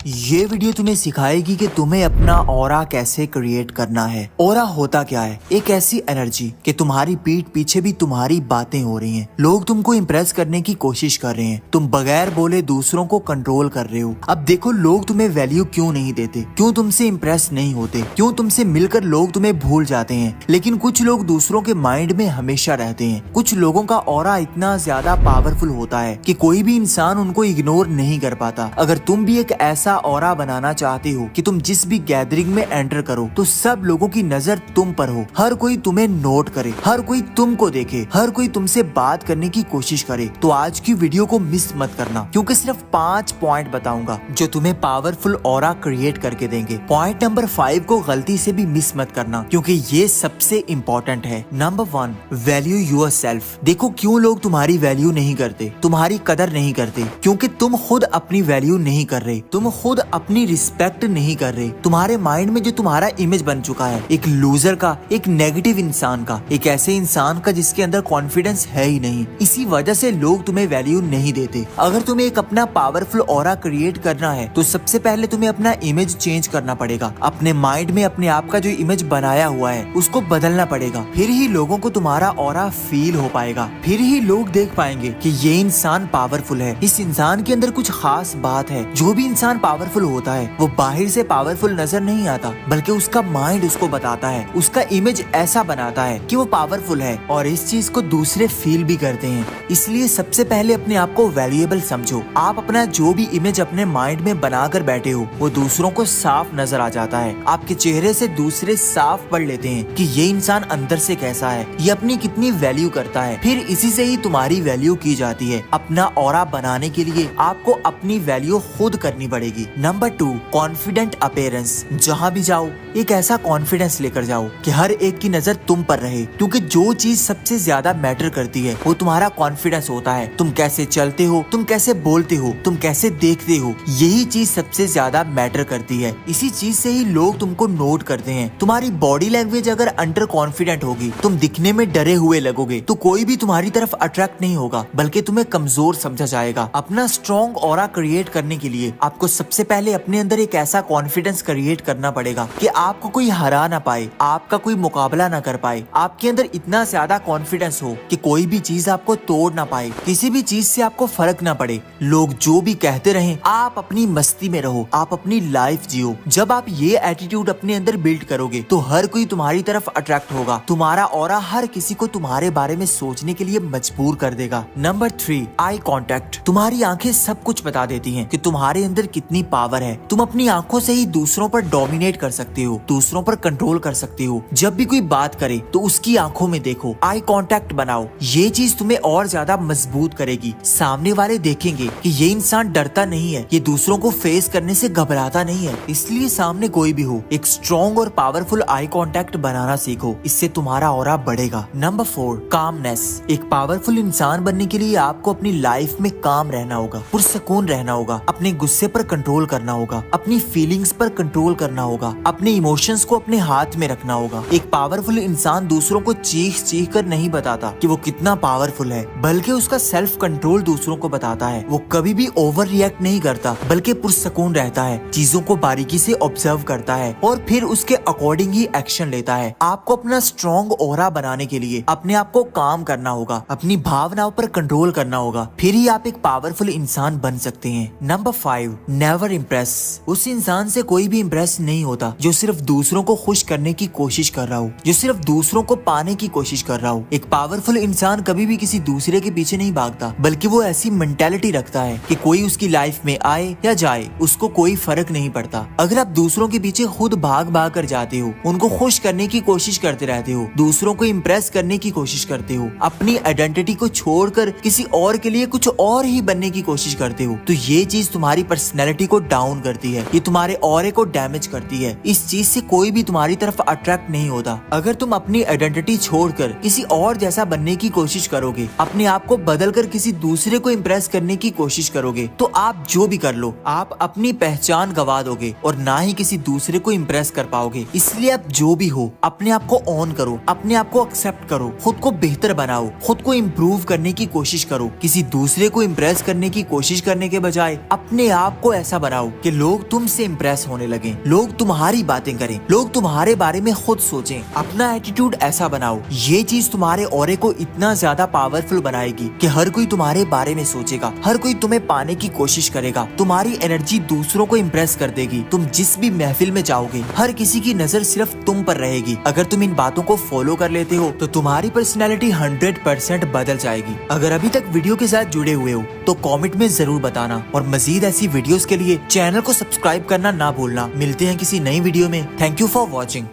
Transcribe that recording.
ये वीडियो तुम्हें सिखाएगी कि तुम्हें अपना ऑरा कैसे क्रिएट करना है। ऑरा होता क्या है? एक ऐसी एनर्जी कि तुम्हारी पीठ पीछे भी तुम्हारी बातें हो रही हैं। लोग तुमको इम्प्रेस करने की कोशिश कर रहे हैं। तुम बगैर बोले दूसरों को कंट्रोल कर रहे हो। अब देखो लोग तुम्हें वैल्यू क्यों नहीं देते, क्यों तुमसे इम्प्रेस नहीं होते, क्यों तुमसे मिलकर लोग तुम्हें भूल जाते हैं। लेकिन कुछ लोग दूसरों के माइंड में हमेशा रहते हैं। कुछ लोगों का ऑरा इतना ज्यादा पावरफुल होता है कि कोई भी इंसान उनको इग्नोर नहीं कर पाता। अगर तुम भी एक ऐसा ऑरा बनाना चाहते हो कि तुम जिस भी गैदरिंग में एंटर करो तो सब लोगों की नजर तुम पर हो, हर कोई तुम्हें नोट करे, हर कोई तुमको देखे, हर कोई तुमसे बात करने की कोशिश करे, तो आज की वीडियो को मिस मत करना, क्योंकि सिर्फ 5 पॉइंट बताऊंगा जो तुम्हें पावरफुल ऑरा क्रिएट करके देंगे। पॉइंट नंबर 5 को गलती से भी मिस मत करना, क्योंकि ये सबसे इम्पोर्टेंट है। Number 1, value yourself. देखो क्यों लोग तुम्हारी वैल्यू नहीं करते, तुम्हारी कदर नहीं करते, क्योंकि तुम खुद अपनी वैल्यू नहीं कर रहे, तुम खुद अपनी रिस्पेक्ट नहीं कर रहे। तुम्हारे माइंड में जो तुम्हारा इमेज बन चुका है, एक लूजर का, एक नेगेटिव इंसान का, एक ऐसे इंसान का जिसके अंदर कॉन्फिडेंस है ही नहीं, इसी वजह से लोग तुम्हें वैल्यू नहीं देते। अगर तुम्हें एक अपना पावरफुल ऑरा क्रिएट करना है तो सबसे पहले तुम्हें अपना इमेज चेंज करना पड़ेगा। अपने माइंड में अपने आप का जो इमेज बनाया हुआ है उसको बदलना पड़ेगा। फिर ही लोगों को तुम्हारा ऑरा फील हो पाएगा, फिर ही लोग देख पाएंगे कि ये इंसान पावरफुल है, इस इंसान के अंदर कुछ खास बात है। जो भी इंसान पावरफुल होता है वो बाहर से पावरफुल नजर नहीं आता, बल्कि उसका माइंड उसको बताता है, उसका इमेज ऐसा बनाता है कि वो पावरफुल है, और इस चीज को दूसरे फील भी करते हैं। इसलिए सबसे पहले अपने आप को वैल्यूएबल समझो। आप अपना जो भी इमेज अपने माइंड में बनाकर बैठे हो वो दूसरों को साफ नजर आ जाता है। आपके चेहरे से दूसरे साफ पढ़ लेते हैं कि ये इंसान अंदर से कैसा है, ये अपनी कितनी वैल्यू करता है। फिर इसी से ही तुम्हारी वैल्यू की जाती है। अपना ऑरा बनाने के लिए आपको अपनी वैल्यू खुद करनी पड़ेगी। Number 2, confident appearance. जहाँ भी जाओ एक ऐसा कॉन्फिडेंस लेकर जाओ कि हर एक की नजर तुम पर रहे, क्योंकि जो चीज सबसे ज्यादा मैटर करती है वो तुम्हारा कॉन्फिडेंस होता है। तुम कैसे चलते हो, तुम कैसे बोलते हो, तुम कैसे देखते हो, यही चीज सबसे ज्यादा मैटर करती है। इसी चीज से ही लोग तुमको नोट करते हैं। तुम्हारी बॉडी लैंग्वेज अगर अंडर कॉन्फिडेंट होगी, तुम दिखने में डरे हुए लगोगे, तो कोई भी तुम्हारी तरफ अट्रैक्ट नहीं होगा, बल्कि तुम्हें कमजोर समझा जाएगा। अपना स्ट्रॉन्ग ऑरा क्रिएट करने के लिए आपको सबसे पहले अपने अंदर एक ऐसा कॉन्फिडेंस क्रिएट करना पड़ेगा कि आपको कोई हरा ना पाए, आपका कोई मुकाबला ना कर पाए। आपके अंदर इतना ज्यादा कॉन्फिडेंस हो कि कोई भी चीज आपको तोड़ ना पाए, किसी भी चीज से आपको फर्क ना पड़े। लोग जो भी कहते रहें, आप अपनी मस्ती में रहो, आप अपनी लाइफ जियो। जब आप ये एटीट्यूड अपने अंदर बिल्ड करोगे तो हर कोई तुम्हारी तरफ अट्रैक्ट होगा। तुम्हारा ऑरा हर किसी को तुम्हारे बारे में सोचने के लिए मजबूर कर देगा। Number 3, eye contact. तुम्हारी आंखें सब कुछ बता देती हैं कि तुम्हारे अंदर कितनी पावर है। तुम अपनी आंखों से ही दूसरों पर डोमिनेट कर सकते हो, दूसरों पर कंट्रोल कर सकते हो। जब भी कोई बात करे तो उसकी आंखों में देखो, आई कांटेक्ट बनाओ। ये चीज तुम्हें और ज्यादा मजबूत करेगी। सामने वाले देखेंगे कि ये इंसान डरता नहीं है, ये दूसरों को फेस करने से घबराता नहीं है। इसलिए सामने कोई भी हो, एक स्ट्रॉन्ग और पावरफुल आई कांटेक्ट बनाना सीखो, इससे तुम्हारा ऑरा बढ़ेगा। Number 4, calmness. एक पावरफुल इंसान बनने के लिए आपको अपनी लाइफ में काम रहना होगा, पुरसकून रहना होगा, अपने गुस्से पर कंट्रोल करना होगा, अपनी फीलिंग्स पर कंट्रोल करना होगा, अपने इमोशंस को अपने हाथ में रखना होगा। एक पावरफुल इंसान दूसरों को चीख चीख कर नहीं बताता कि वो कितना पावरफुल है, बल्कि उसका सेल्फ कंट्रोल दूसरों को बताता है। वो कभी भी ओवर रिएक्ट नहीं करता, बल्कि पुरसकून रहता है, चीजों को बारीकी से ऑब्जर्व करता है और फिर उसके अकॉर्डिंग ही एक्शन लेता है। आपको अपना स्ट्रॉन्ग ऑरा बनाने के लिए अपने आप को काम करना होगा, अपनी भावनाओं पर कंट्रोल करना होगा, फिर ही आप एक पावरफुल इंसान बन सकते हैं। Number 5, never impress. उस इंसान से कोई भी इम्प्रेस नहीं होता जो सिर्फ दूसरों को खुश करने की कोशिश कर रहा हो, जो सिर्फ दूसरों को पाने की कोशिश कर रहा हो। एक पावरफुल इंसान कभी भी किसी दूसरे के पीछे नहीं भागता, बल्कि वो ऐसी मेंटालिटी रखता है कि कोई उसकी लाइफ में आए या जाए उसको कोई फर्क नहीं पड़ता। अगर आप दूसरों के पीछे खुद भाग भाग कर जाते हो, उनको खुश करने की कोशिश करते रहते हो, दूसरों को इम्प्रेस करने की कोशिश करते हो, अपनी आइडेंटिटी को छोड़कर किसी और के लिए कुछ और ही बनने की कोशिश करते हो, तो ये चीज तुम्हारी पर्सनैलिटी को डाउन करती है, ये तुम्हारे ऑरे को डैमेज करती है। इस चीज से कोई भी तुम्हारी तरफ अट्रैक्ट नहीं होता। अगर तुम अपनी आइडेंटिटी छोड़कर किसी और जैसा बनने की कोशिश करोगे, अपने आप को बदलकर किसी दूसरे को इम्प्रेस करने की कोशिश करोगे, तो आप जो भी कर लो, आप अपनी पहचान गवा दोगे और ना ही किसी दूसरे को इम्प्रेस कर पाओगे। इसलिए आप जो भी हो, अपने आप को ऑन करो, अपने आप को एक्सेप्ट करो, खुद को बेहतर बनाओ, खुद को इम्प्रूव करने की कोशिश करो। किसी दूसरे को इम्प्रेस करने की कोशिश करने के बजाय अपने आप को ऐसा ऐसा बनाओ कि लोग तुमसे इम्प्रेस होने लगे, लोग तुम्हारी बातें करें, लोग तुम्हारे बारे में खुद सोचें। अपना एटीट्यूड ऐसा बनाओ, ये चीज तुम्हारे ऑरे को इतना ज्यादा पावरफुल बनाएगी कि हर कोई तुम्हारे बारे में सोचेगा, हर कोई तुम्हें पाने की कोशिश करेगा। तुम्हारी एनर्जी दूसरों को इम्प्रेस कर देगी। तुम जिस भी महफिल में जाओगे हर किसी की नजर सिर्फ तुम पर रहेगी। अगर तुम इन बातों को फॉलो कर लेते हो तो तुम्हारी पर्सनैलिटी 100% बदल जाएगी। अगर अभी तक वीडियो के साथ जुड़े हुए हो तो कमेंट में जरूर बताना और मजीद ऐसी वीडियोस के लिए चैनल को सब्सक्राइब करना ना भूलना। मिलते हैं किसी नई वीडियो में। Thank you for watching.